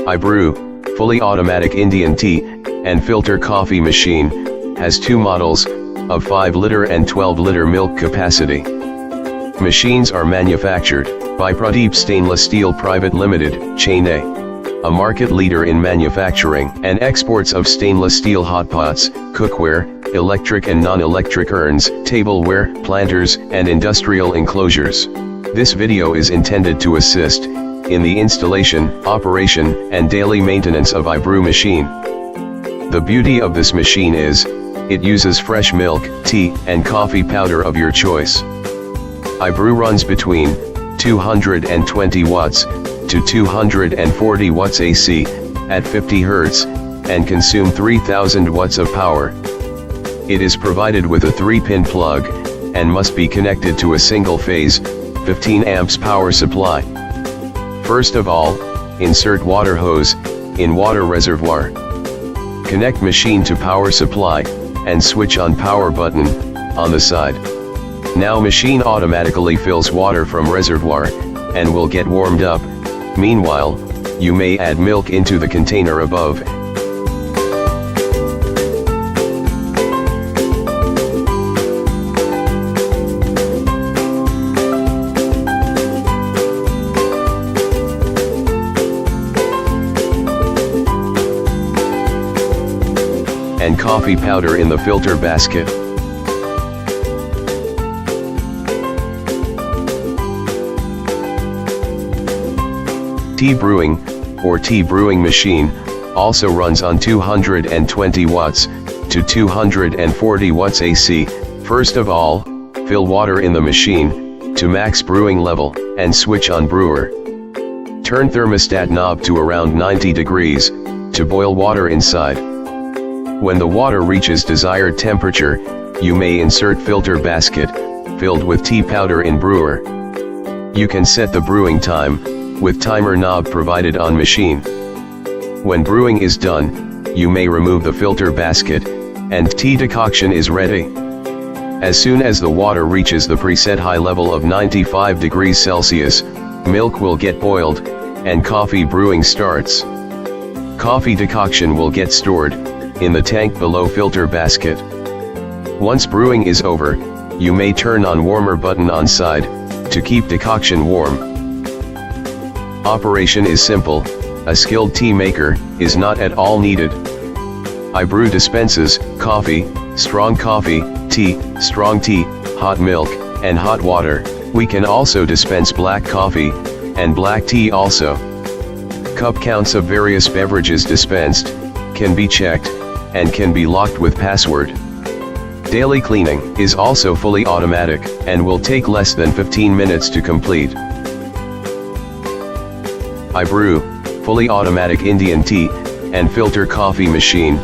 iBrew, fully automatic Indian tea and filter coffee machine, has two models, of 5-liter and 12-liter milk capacity. Machines are manufactured by Pradeep Stainless Steel Private Limited, Chennai, a market leader in manufacturing and exports of stainless steel hot pots, cookware, electric and non-electric urns, tableware, planters, and industrial enclosures. This video is intended to assist in the installation, operation, and daily maintenance of iBrew machine. The beauty of this machine is, it uses fresh milk, tea, and coffee powder of your choice. iBrew runs between 220 watts to 240 watts AC at 50 Hz and consume 3000 watts of power. It is provided with a 3-pin plug and must be connected to a single-phase 15 amps power supply. First of all, insert water hose in water reservoir. Connect machine to power supply and switch on power button on the side. Now machine automatically fills water from reservoir and will get warmed up. Meanwhile, you may add milk into the container above. And coffee powder in the filter basket. Tea brewing, or tea brewing machine, also runs on 220 watts to 240 watts AC. First of all, fill water in the machine to max brewing level and switch on brewer. Turn thermostat knob to around 90 degrees to boil water inside. When the water reaches desired temperature, you may insert filter basket filled with tea powder in brewer. You can set the brewing time with timer knob provided on machine. When brewing is done, you may remove the filter basket and tea decoction is ready. As soon as the water reaches the preset high level of 95 degrees Celsius, milk will get boiled and coffee brewing starts. Coffee decoction will get stored in the tank below filter basket. Once brewing is over, you may turn on warmer button on side to keep decoction warm. Operation is simple, a skilled tea maker is not at all needed. iBrew dispenses coffee, strong coffee, tea, strong tea, hot milk, and hot water. We can also dispense black coffee and black tea also. Cup counts of various beverages dispensed can be checked and can be locked with password. Daily cleaning is also fully automatic and will take less than 15 minutes to complete. iBrew, fully automatic Indian tea and filter coffee machine.